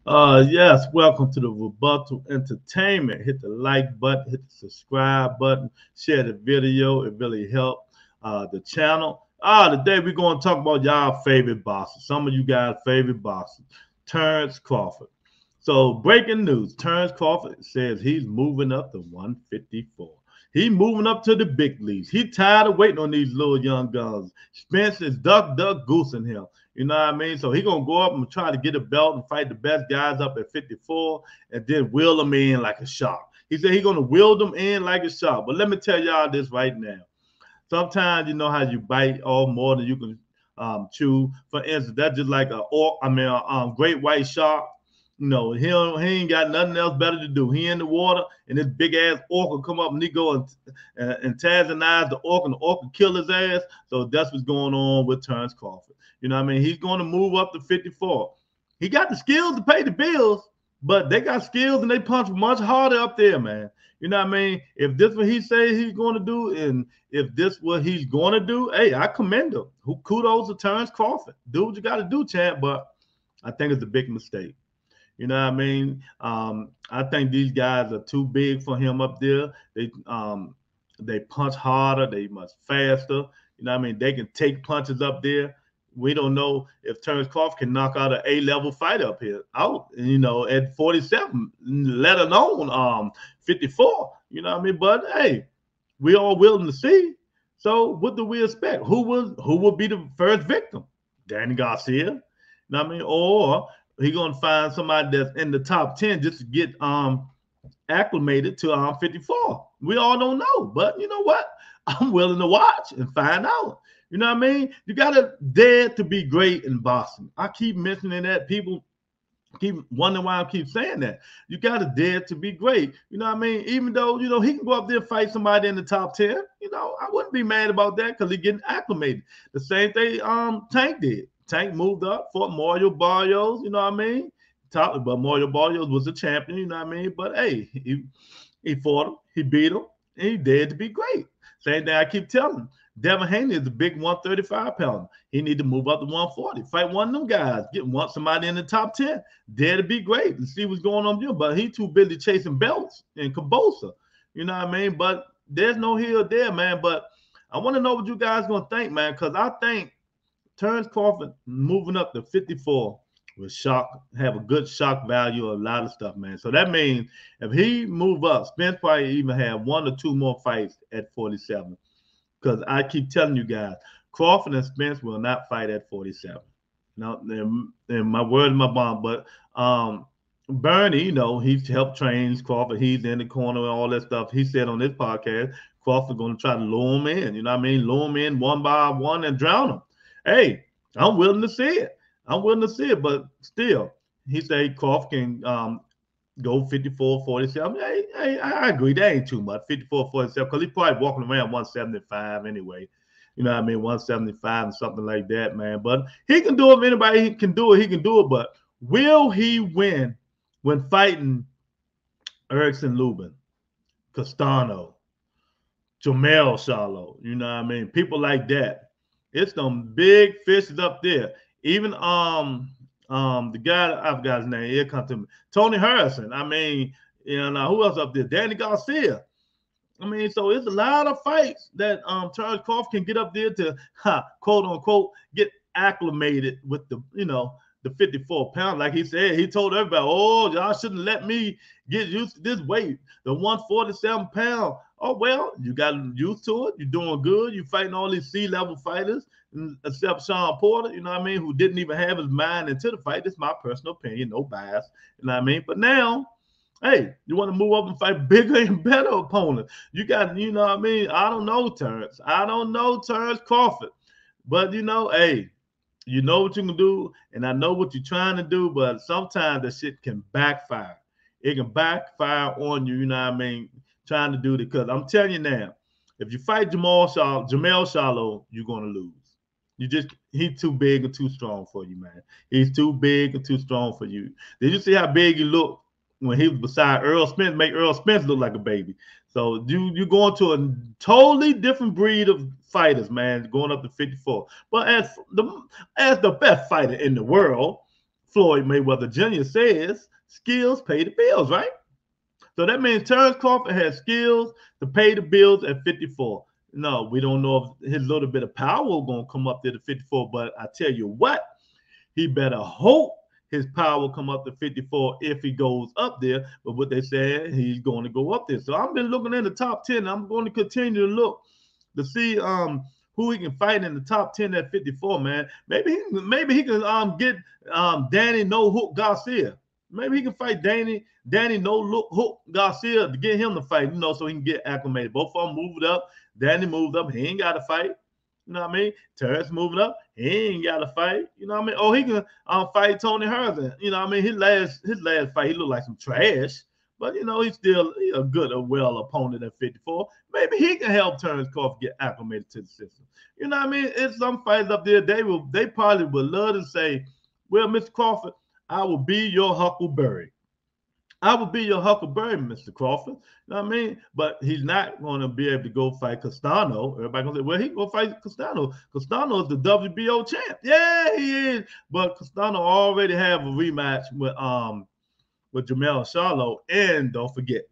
Yes, welcome to the Rebuttal Entertainment. Hit the like button, hit the subscribe button, share the video. It really helped the channel. Today we're going to talk about y'all favorite boxers. Some of you guys' favorite boxers. Terence Crawford. So breaking news: Terence Crawford says he's moving up to 154. He's moving up to the big leagues. He's tired of waiting on these little young guns. Spence is duck goosing him. You know what I mean? So he's gonna go up and try to get a belt and fight the best guys up at 54 and then wheel them in like a shark. He said he's gonna wheel them in like a shark. But let me tell y'all this right now. Sometimes you know how you bite off more than you can chew. For instance, that's just like a great white shark. You know, he ain't got nothing else better to do. He in the water, and this big ass orc will come up and he go and antagonize the orc, and the orc will kill his ass. So that's what's going on with Terence Crawford. You know what I mean? He's going to move up to 54. He got the skills to pay the bills, but they got skills and they punch much harder up there, man. You know what I mean? If this what he say he's going to do, and if this what he's going to do, hey, I commend him. Kudos to Terence Crawford. Do what you got to do, champ. But I think it's a big mistake. You know what I mean? I think these guys are too big for him up there. They punch harder. They much faster. You know what I mean? They can take punches up there. We don't know if Terence Crawford can knock out an A-level fighter up here out, you know, at 47, let alone 54. You know what I mean? But hey, we all willing to see. So what do we expect? Who will be the first victim? Danny Garcia. You know what I mean? Or he gonna find somebody that's in the top 10 just to get acclimated to 54. We all don't know, but you know what? I'm willing to watch and find out. You know what I mean? You gotta dare to be great in boxing. I keep mentioning that. People keep wondering why I keep saying that. You gotta dare to be great. You know what I mean? Even though, you know, he can go up there and fight somebody in the top 10, you know, I wouldn't be mad about that because he's getting acclimated. The same thing Tank did. Tank moved up, fought Mario Barrios, you know what I mean? But Mario Barrios was a champion, you know what I mean? But hey, he fought him, he beat him, and he dared to be great. Same thing I keep telling him. Devin Haney is a big 135 pounder. He need to move up to 140. Fight one of them guys. Want somebody in the top 10. Dare to be great and see what's going on with you. But he too busy chasing belts and Cabosa. You know what I mean? But there's no hill there, man. But I want to know what you guys gonna think, man, because I think Terence Crawford moving up to 54 will have a good shock value of a lot of stuff, man. So that means if he move up, Spence probably even have one or two more fights at 47. Because I keep telling you guys, Crawford and Spence will not fight at 47. Now, and my word is my bond. But Bernie, you know, he's helped train Crawford. He's in the corner and all that stuff. He said on this podcast, Crawford's going to try to lure him in. You know what I mean? Lure him in one by one and drown him. Hey, I'm willing to see it. I'm willing to see it. But still, he said Crawford can go 54, 47. I agree. That ain't too much. 54, 47, because he's probably walking around 175 anyway. You know what I mean? 175 and something like that, man. But he can do it. If anybody can do it, he can do it. But will he win when fighting Erickson Lubin, Castano, Jamel Charlo? You know what I mean? People like that. It's some big fishes up there. Even the guy, I forgot his name, here come to me, Tony Harrison. I mean, you know, who else up there? Danny Garcia. I mean, so it's a lot of fights that Terence Crawford can get up there to, quote unquote, get acclimated with the, you know, the 54 pounds. Like he said, he told everybody, oh, y'all shouldn't let me get used to this weight, the 147 pound. Oh, well, you got used to it. You're doing good. You're fighting all these C-level fighters, except Sean Porter, you know what I mean, who didn't even have his mind into the fight. This is my personal opinion, no bias, you know what I mean? But now, hey, you want to move up and fight bigger and better opponents. You got, you know what I mean? I don't know, Terence. I don't know Terence Crawford. But, you know, hey, you know what you can do, and I know what you're trying to do, but sometimes that shit can backfire. It can backfire on you, you know what I mean, trying to do it. Because I'm telling you now, if you fight Jamel Charlo, you're going to lose. He's too big and too strong for you, man. He's too big and too strong for you. Did you see how big he looked when he was beside Earl Spence? Make Earl Spence look like a baby. So you going to a totally different breed of fighters, man, going up to 54. But as the best fighter in the world, Floyd Mayweather Jr. says skills pay the bills, right? So that means Terence Crawford has skills to pay the bills at 54. No, we don't know if his little bit of power is going to come up there to 54, but I tell you what, he better hope his power will come up to 54 if he goes up there. But what they said, he's going to go up there. So I've been looking in the top 10. I'm going to continue to look to see who he can fight in the top 10 at 54, man. Maybe he can get Danny No Hook Garcia. Maybe he can fight Danny No Hook Garcia to get him to fight, so he can get acclimated. Both of them moved up. Danny moved up. He ain't got to fight. You know what I mean? Terence moving up. He ain't got to fight. You know what I mean? Oh, he can fight Tony Harrison. You know what I mean? His last fight, he looked like some trash. But, he's still a good, well opponent at 54. Maybe he can help Terence Crawford get acclimated to the system. You know what I mean? It's some fighters up there, they probably would love to say, well, Mr. Crawford, I will be your Huckleberry. I will be your Huckleberry, Mr. Crawford. You know what I mean? But he's not going to be able to go fight Castano. Everybody going to say, well, he can go fight Castano. Castano is the WBO champ. Yeah, he is. But Castano already have a rematch with Jamel Charlo. And don't forget,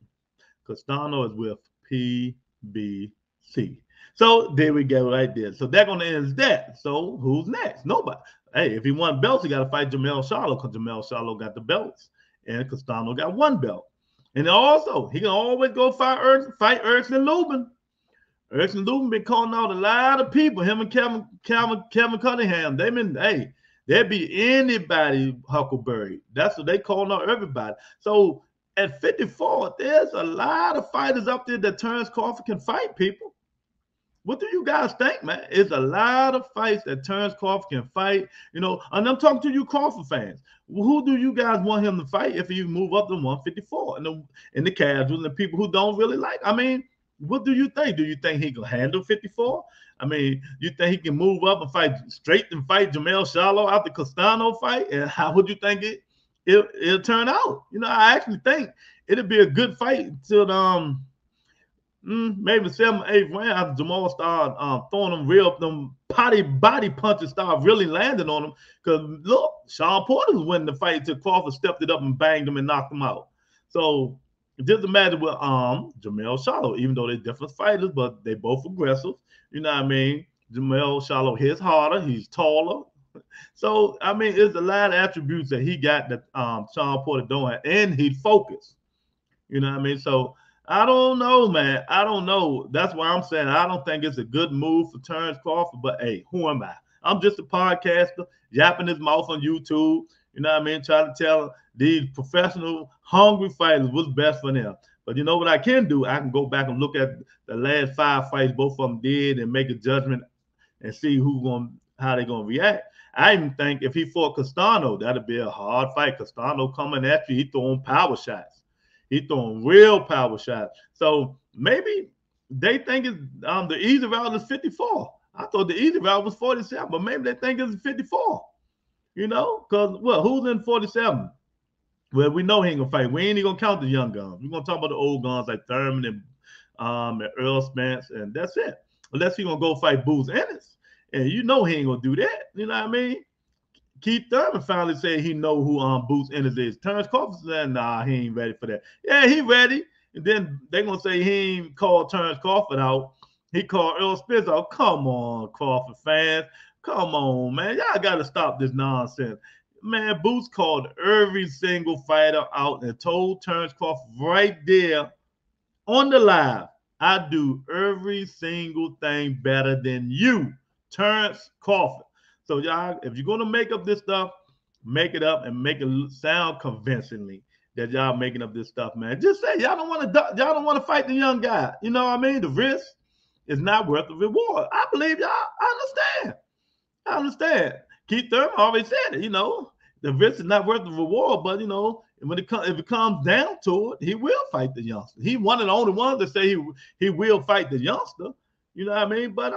Castano is with PBC. So there we go right there. So they're going to end that. So who's next? Nobody. Hey, if he won belts, he got to fight Jamel Charlo because Jamel Charlo got the belts. And Castano got one belt. And also, he can always go fight Erskine Lubin. Erskine Lubin been calling out a lot of people. Him and Kevin Cunningham. They'd be anybody Huckleberry. That's what they calling out everybody. So at 54, there's a lot of fighters up there that Terence Crawford can fight people. What do you guys think, man? It's a lot of fights that Terence Crawford can fight, and I'm talking to you Crawford fans. Who do you guys want him to fight if he move up to 154? And the casuals and the people who don't really like. I mean, what do you think? Do you think he can handle 54? I mean, you think he can move up and fight Jamel Charlo after Castano fight? And how would you think it'll turn out? I actually think it'll be a good fight until maybe 7th, 8th round after Jamal started throwing them body punches start really landing on him. Because look, Sean Porter was winning the fight until Crawford stepped it up and banged him and knocked him out. So just imagine with Jamel Charlo, even though they're different fighters, but they both aggressive. You know what I mean? Jamel Charlo hits harder, he's taller. So I mean, it's a lot of attributes that he got that Sean Porter don't have, and he's focused. You know what I mean? So I don't know, man. I don't know. That's why I'm saying I don't think it's a good move for Terence Crawford. But hey, who am I? I'm just a podcaster, yapping his mouth on YouTube. You know what I mean? Trying to tell these professional, hungry fighters what's best for them. But you know what I can do? I can go back and look at the last 5 fights both of them did and make a judgment and see how they're gonna react. I even think if he fought Castano, that'd be a hard fight. Castano coming at you, he throwing power shots. He throwing real power shots. So maybe they think it's the easy route is 54. I thought the easy route was 47, but maybe they think it's 54. Because who's in 47? Well, we know he ain't gonna fight. We ain't even gonna count the young guns. We're gonna talk about the old guns like Thurman and Earl Spence, and that's it. Unless he gonna go fight Boots Ennis. And he ain't gonna do that. You know what I mean? Keith Thurman finally said he know who Boots Ennis is. Terence Crawford said, nah, he ain't ready for that. Yeah, he ready. And then they're going to say he ain't called Terence Crawford out. He called Earl Spence out. Come on, Crawford fans. Come on, man. Y'all got to stop this nonsense. Man, Boots called every single fighter out and told Terence Crawford right there on the live, I do every single thing better than you, Terence Crawford. So y'all, if you're gonna make up this stuff, make it up and make it sound convincingly that y'all making up this stuff, man. Just say y'all don't want to fight the young guy. You know what I mean? The risk is not worth the reward. I believe y'all. I understand. Keith Thurman always said it. The risk is not worth the reward, but when if it comes down to it, he will fight the youngster. He one of the only ones that say he will fight the youngster. You know what I mean? But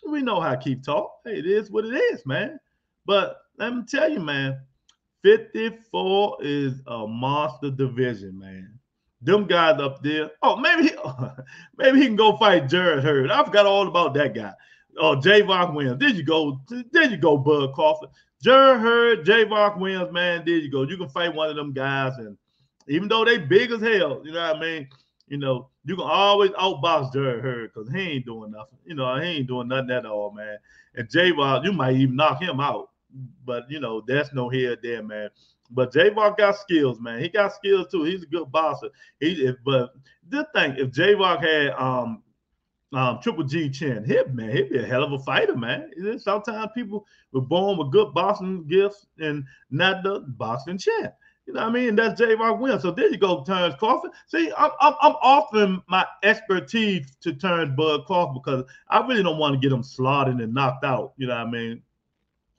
we know how Keith talk. Hey, it is what it is, man. But let me tell you, man, 54 is a monster division, man. Them guys up there. Oh, maybe he can go fight Jared Hurd. I forgot all about that guy. Oh, J-Rock wins. There you go. There you go, Bud Crawford. Jared Hurd, J-Rock wins, man. There you go. You can fight one of them guys, and even though they big as hell, you know what I mean? You know, you can always outbox Jared Hurd because he ain't doing nothing. You know, he ain't doing nothing at all, man. And J-Rock, you might even knock him out. But, you know, that's no here there, man. But J-Rock got skills, man. He got skills, too. He's a good boxer. But this thing, if J-Rock had Triple G chin, he'd be a hell of a fighter, man. Sometimes people were born with good boxing gifts and not the boxing chin. You know what I mean? That's J-Rock wins. So there you go, Terence Crawford. See, I'm offering my expertise to Terence Bud Crawford because I really don't want to get him slaughtered and knocked out. You know what I mean?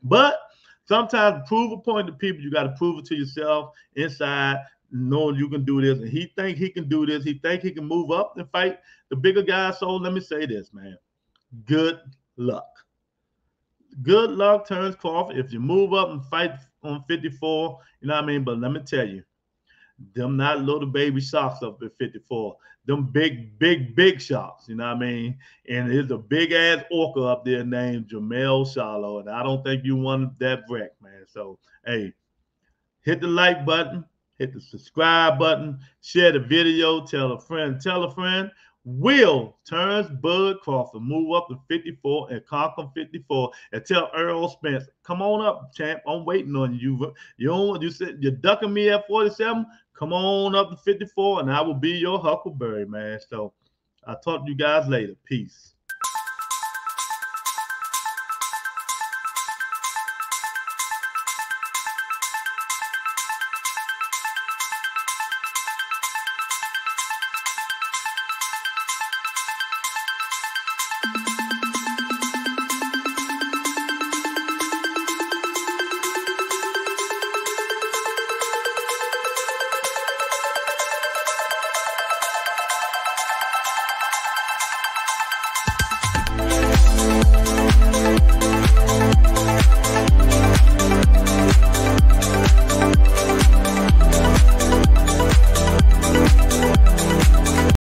But sometimes to prove a point to people, you got to prove it to yourself inside, knowing you can do this. And he think he can do this. He think he can move up and fight the bigger guys. So let me say this, man. Good luck. Good luck, Terence Crawford. If you move up and fight on 54, you know what I mean? But let me tell you, them not little baby sharks up at 54. Them big sharks, you know what I mean? And there's a big ass orca up there named Jamel Shallow, and I don't think you want that wreck, man. So, hey, hit the like button, hit the subscribe button, share the video, tell a friend. Will Terence Bud Crawford move up to 54 and conquer 54 and tell Earl Spence, come on up, champ. I'm waiting on you. You said you're ducking me at 47. Come on up to 54, and I will be your Huckleberry, man. So I'll talk to you guys later. Peace.